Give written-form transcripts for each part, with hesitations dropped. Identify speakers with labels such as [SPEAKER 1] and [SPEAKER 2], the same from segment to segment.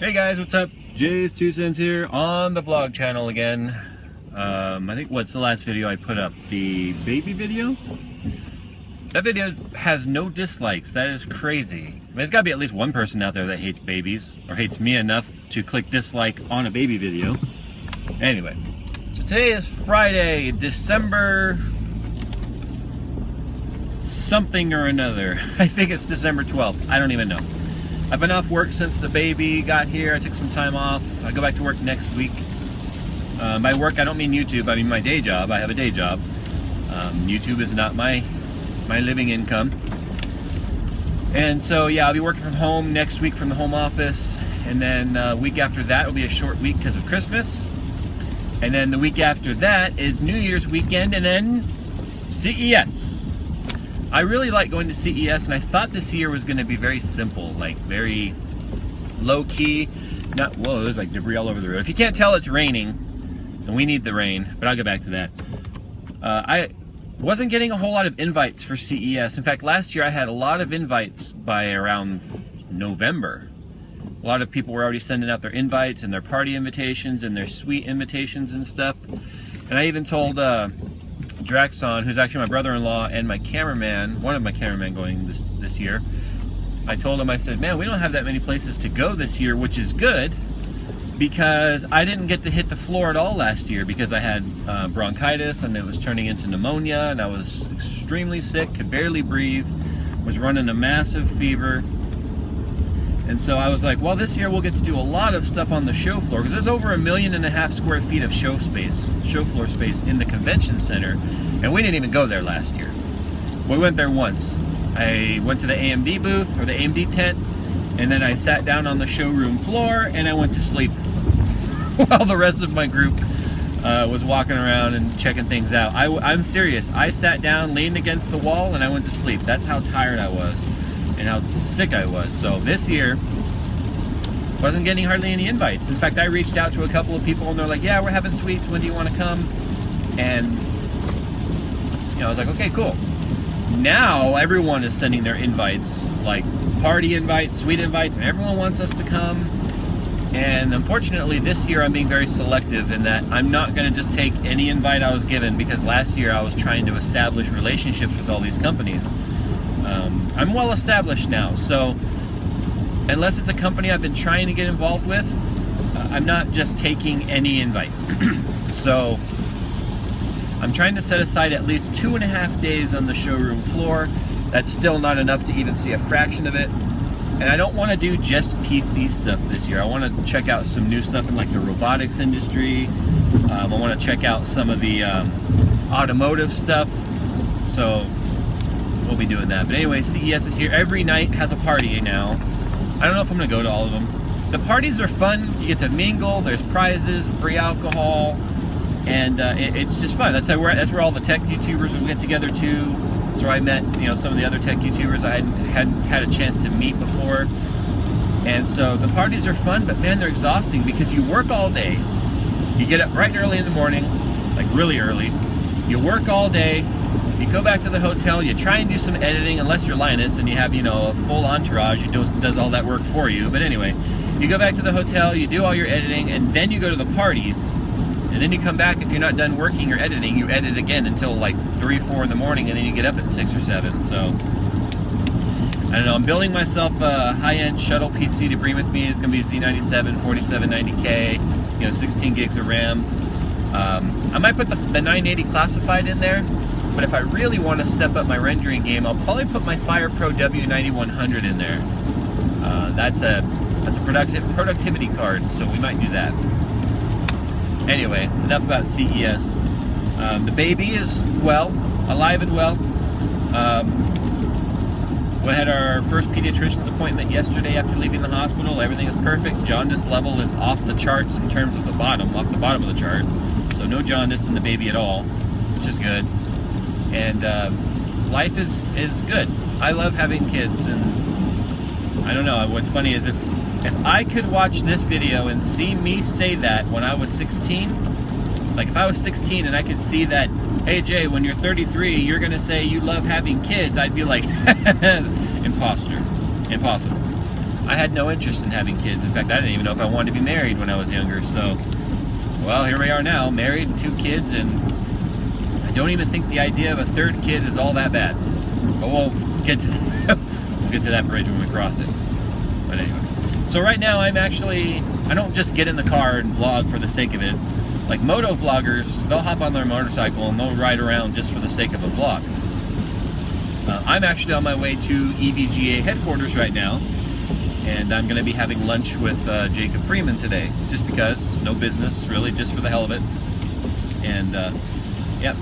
[SPEAKER 1] Hey guys, what's up? Jay's 2 cents here on the vlog channel again. I think what's the last video I put up? The baby video? That video has no dislikes. That is crazy. I mean, there's gotta be at least one person out there that hates babies, or hates me enough to click dislike on a baby video. Anyway, so today is Friday, December something or another. I think it's December 12th. I don't even know. I've been off work since the baby got here. I took some time off. I go back to work next week. By work, I don't mean YouTube. I mean my day job. I have a day job. YouTube is not my living income. And so, yeah, I'll be working from home next week from the home office. And then week after that will be a short week because of Christmas. And then the week after that is New Year's weekend and then CES. I really like going to CES, and I thought this year was going to be very simple, like very low-key. Not, whoa, there's like debris all over the road. If you can't tell, it's raining, and we need the rain, but I'll get back to that. I wasn't getting a whole lot of invites for CES. In fact, last year I had a lot of invites by around November. A lot of people were already sending out their invites and their party invitations and their suite invitations and stuff. And I even told Draxon, who's actually my brother-in-law and my cameraman, one of my cameramen going this year, I told him, I said, man, we don't have that many places to go this year, which is good, because I didn't get to hit the floor at all last year because I had bronchitis and it was turning into pneumonia and I was extremely sick, could barely breathe, was running a massive fever. And so I was like, well, this year we'll get to do a lot of stuff on the show floor, because there's over 1.5 million square feet of show floor space in the convention center, and we didn't even go there last year. We went there once. I went to the AMD booth, or the AMD tent, and then I sat down on the showroom floor and I went to sleep while the rest of my group was walking around and checking things out. I'm serious. I sat down, leaned against the wall, and I went to sleep. That's how tired I was and how sick I was. So this year, wasn't getting hardly any invites. In fact, I reached out to a couple of people and they're like, yeah, we're having suites, when do you want to come? And I was like, okay, cool. Now everyone is sending their invites, like party invites, suite invites, and everyone wants us to come. And unfortunately this year I'm being very selective in that I'm not going to just take any invite I was given, because last year I was trying to establish relationships with all these companies. I'm well established now, so unless it's a company I've been trying to get involved with, I'm not just taking any invite. So I'm trying to set aside at least 2.5 days on the showroom floor. That's still not enough to even see a fraction of it. And I don't want to do just PC stuff this year. I want to check out some new stuff in like the robotics industry. I want to check out some of the automotive stuff. So we'll be doing that. But anyway, CES is here. Every night has a party now. I don't know if I'm going to go to all of them. The parties are fun. You get to mingle. There's prizes, free alcohol, and it's just fun. That's where all the tech YouTubers will get together too. That's where I met some of the other tech YouTubers I hadn't had a chance to meet before. And so the parties are fun, but man, they're exhausting because you work all day. You get up bright and early in the morning, like really early. You work all day. You go back to the hotel, you try and do some editing, unless you're Linus and you have, a full entourage who does all that work for you. But anyway, you go back to the hotel, you do all your editing, and then you go to the parties. And then you come back, if you're not done working or editing, you edit again until like 3 or 4 in the morning, and then you get up at 6 or 7. So, I don't know, I'm building myself a high-end shuttle PC to bring with me. It's going to be a Z97 4790K, 16 gigs of RAM. I might put the 980 classified in there. But if I really want to step up my rendering game, I'll probably put my Fire Pro W9100 in there. That's a productivity card, so we might do that. Anyway, enough about CES. The baby is alive and well. We had our first pediatrician's appointment yesterday after leaving the hospital. Everything is perfect. Jaundice level is off the charts in terms of off the bottom of the chart. So no jaundice in the baby at all, which is good. And life is good. I love having kids, and I don't know, what's funny is if I could watch this video and see me say that when I was 16, like if I was 16 and I could see that, hey Jay, when you're 33, you're going to say you love having kids, I'd be like, imposter, impossible. I had no interest in having kids. In fact, I didn't even know if I wanted to be married when I was younger. So, well, here we are now, married, 2 kids, and I don't even think the idea of a 3rd kid is all that bad. But we'll get to we'll get to that bridge when we cross it. But anyway, so right now I don't just get in the car and vlog for the sake of it. Like moto vloggers, they'll hop on their motorcycle and they'll ride around just for the sake of a vlog. I'm actually on my way to EVGA headquarters right now, and I'm going to be having lunch with Jacob Freeman today, just because, no business, really, just for the hell of it. And yep,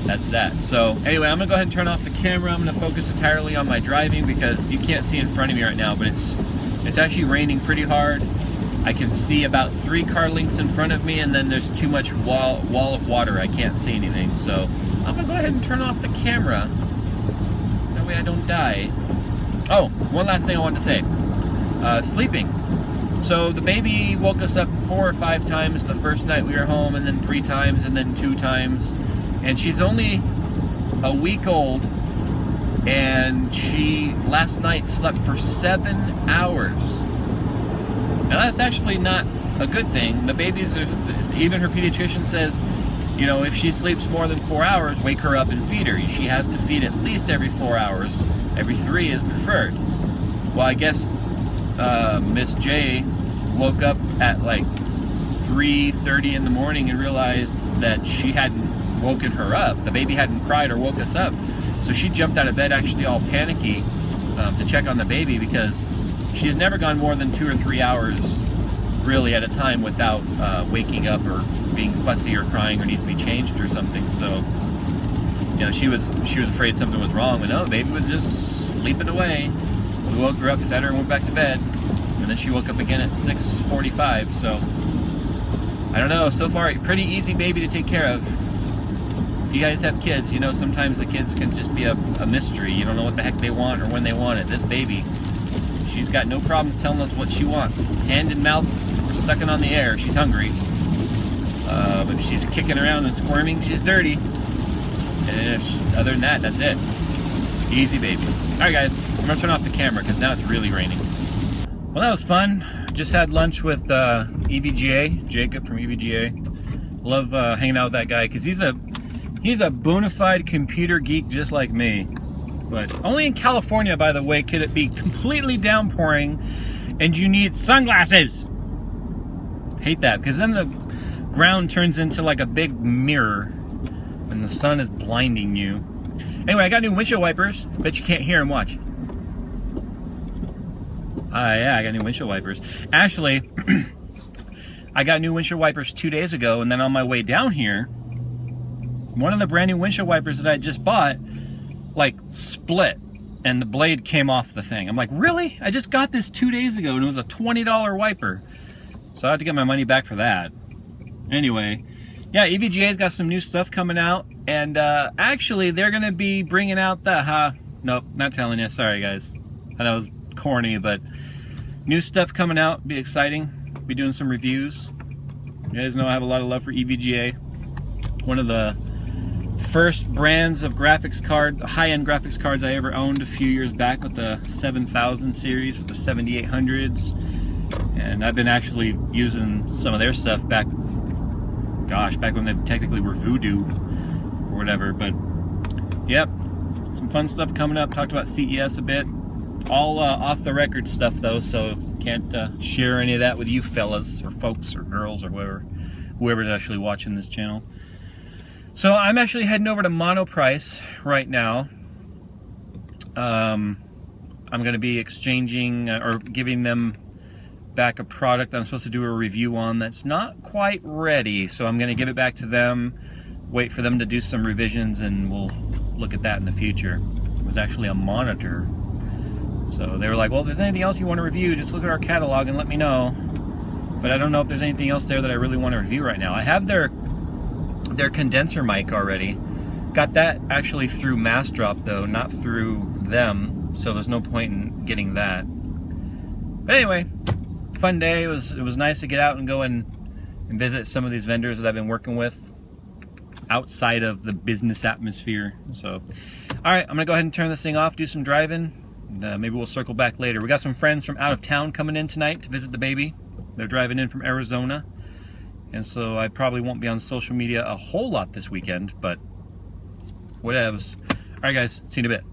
[SPEAKER 1] that's that. So anyway, I'm going to go ahead and turn off the camera. I'm going to focus entirely on my driving because you can't see in front of me right now, but it's actually raining pretty hard. I can see about 3 car lengths in front of me, and then there's too much wall of water. I can't see anything. So I'm going to go ahead and turn off the camera. That way I don't die. Oh, one last thing I wanted to say. Sleeping. So the baby woke us up 4 or 5 times the first night we were home, and then 3 times, and then 2 times. And she's only a week old, and she last night slept for 7 hours. Now that's actually not a good thing. The babies are, even her pediatrician says, you know, if she sleeps more than 4 hours, wake her up and feed her. She has to feed at least every 4 hours. Every 3 is preferred. Well, I guess Miss J woke up at like 3:30 in the morning and realized that she hadn't woken her up. The baby hadn't cried or woke us up. So she jumped out of bed actually all panicky to check on the baby, because she's never gone more than 2 or 3 hours really at a time without waking up or being fussy or crying or needs to be changed or something. So, you know, she was afraid something was wrong, but no, the baby was just sleeping away. We woke her up, fed her, and went back to bed, and then she woke up again at 6:45. So I don't know, so far pretty easy baby to take care of. If you guys have kids, you know sometimes the kids can just be a mystery. You don't know what the heck they want or when they want it. This baby, she's got no problems telling us what she wants. Hand in mouth, we're sucking on the air. She's hungry. But if she's kicking around and squirming, she's dirty. And other than that, that's it. Easy baby. Alright guys, I'm going to turn off the camera because now it's really raining. Well, that was fun. Just had lunch with EVGA, Jacob from EVGA. Love hanging out with that guy because he's a bona fide computer geek just like me. But only in California, by the way, could it be completely downpouring and you need sunglasses. Hate that, because then the ground turns into like a big mirror and the sun is blinding you. Anyway, I got new windshield wipers. Bet you can't hear them. Watch. Yeah, I got new windshield wipers. Actually, I got new windshield wipers 2 days ago, and then on my way down here, one of the brand new windshield wipers that I just bought, like, split, and the blade came off the thing. I'm like, really? I just got this 2 days ago, and it was a $20 wiper. So I had to get my money back for that. Anyway, yeah, EVGA's got some new stuff coming out, and actually, they're going to be bringing out the, nope, not telling you, sorry guys. I know it was corny, but new stuff coming out, be exciting. Be doing some reviews. You guys know I have a lot of love for EVGA. One of the first brands of graphics card, high-end graphics cards I ever owned a few years back with the 7000 series, with the 7800s. And I've been actually using some of their stuff back, gosh, back when they technically were Voodoo or whatever. But yep, some fun stuff coming up. Talked about CES a bit. All off the record stuff though, so can't share any of that with you fellas or folks or girls or whoever's actually watching this channel. So I'm actually heading over to Monoprice right now. I'm going to be exchanging or giving them back a product I'm supposed to do a review on that's not quite ready. So I'm going to give it back to them, wait for them to do some revisions, and we'll look at that in the future. It was actually a monitor. So they were like, well, if there's anything else you want to review, just look at our catalog and let me know. But I don't know if there's anything else there that I really want to review right now. I have their condenser mic already. Got that actually through MassDrop though, not through them. So there's no point in getting that. But anyway, fun day. It was nice to get out and go and visit some of these vendors that I've been working with outside of the business atmosphere. So, all right, I'm gonna go ahead and turn this thing off, do some driving, And, maybe we'll circle back later. We got some friends from out of town coming in tonight to visit the baby. They're driving in from Arizona. And so I probably won't be on social media a whole lot this weekend, but whatevs. All right, guys, see you in a bit.